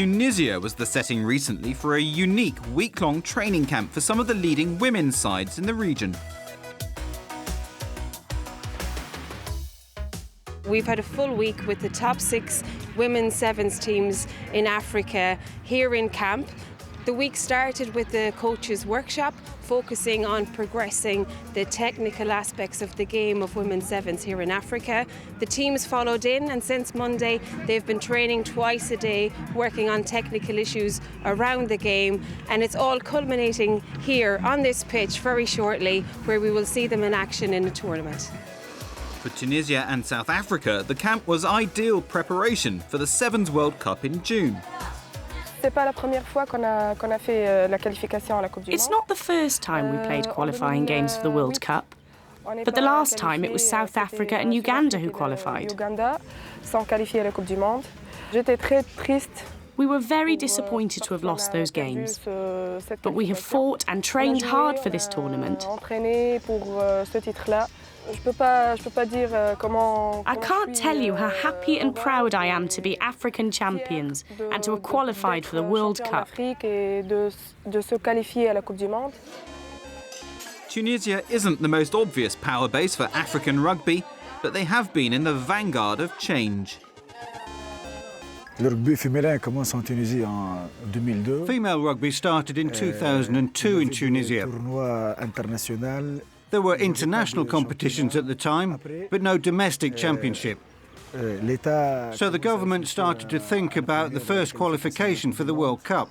Tunisia was the setting recently for a unique week-long training camp for some of the leading women's sides in the region. We've had a full week with the top 6 women's sevens teams in Africa here in camp. The week started with the coaches' workshop, focusing on progressing the technical aspects of the game of women's sevens here in Africa. The teams followed in, and since Monday they've been training twice a day, working on technical issues around the game, and it's all culminating here on this pitch very shortly, where we will see them in action in the tournament. For Tunisia and South Africa, the camp was ideal preparation for the Sevens World Cup in June. It's not the first time we played qualifying games for the World Cup, but the last time it was South Africa and Uganda who qualified. We were very disappointed to have lost those games, but we have fought and trained hard for this tournament. I can't tell you how happy and proud I am to be African champions and to have qualified for the World Cup. Tunisia isn't the most obvious power base for African rugby, but they have been in the vanguard of change. Female rugby started in 2002 in Tunisia. There were international competitions at the time, but no domestic championship. So the government started to think about the first qualification for the World Cup,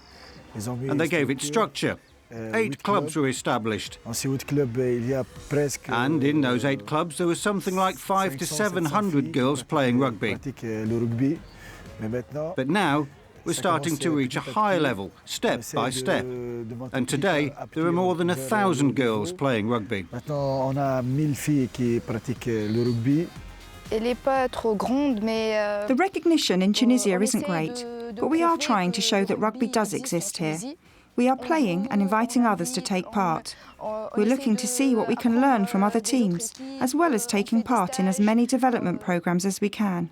and they gave it structure. 8 clubs were established. And in those 8 clubs, there was something like 500 to 700 girls playing rugby. But now, we're starting to reach a higher level, step by step. And today, there are more than 1,000 girls playing rugby. The recognition in Tunisia isn't great, but we are trying to show that rugby does exist here. We are playing and inviting others to take part. We're looking to see what we can learn from other teams, as well as taking part in as many development programmes as we can.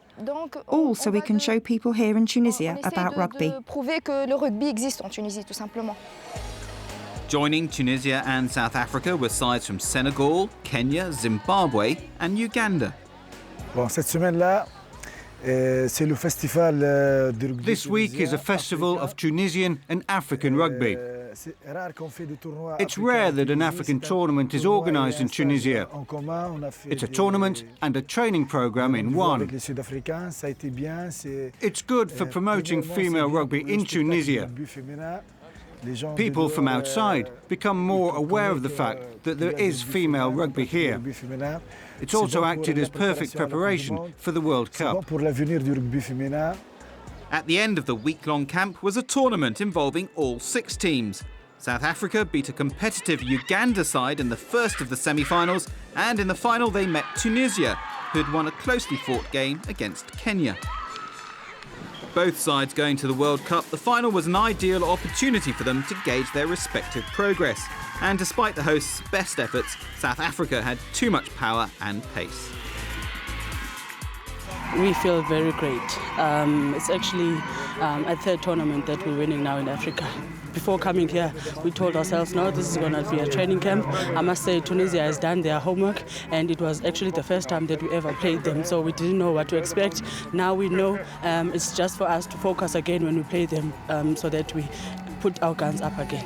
All so we can show people here in Tunisia about rugby. Joining Tunisia and South Africa were sides from Senegal, Kenya, Zimbabwe and Uganda. This week is a festival of Tunisian and African rugby. It's rare that an African tournament is organised in Tunisia. It's a tournament and a training programme in one. It's good for promoting female rugby in Tunisia. People from outside become more aware of the fact that there is female rugby here. It's also acted as perfect preparation for the World Cup. At the end of the week-long camp was a tournament involving all 6 teams. South Africa beat a competitive Uganda side in the first of the semi-finals, and in the final they met Tunisia, who had won a closely fought game against Kenya. Both sides going to the World Cup, the final was an ideal opportunity for them to gauge their respective progress. And despite the hosts' best efforts, South Africa had too much power and pace. We feel very great. It's actually a 3rd tournament that we're winning now in Africa. Before coming here, we told ourselves, no, this is going to be a training camp. I must say Tunisia has done their homework, and it was actually the first time that we ever played them, so we didn't know what to expect. Now we know it's just for us to focus again when we play them, so that we put our guns up again.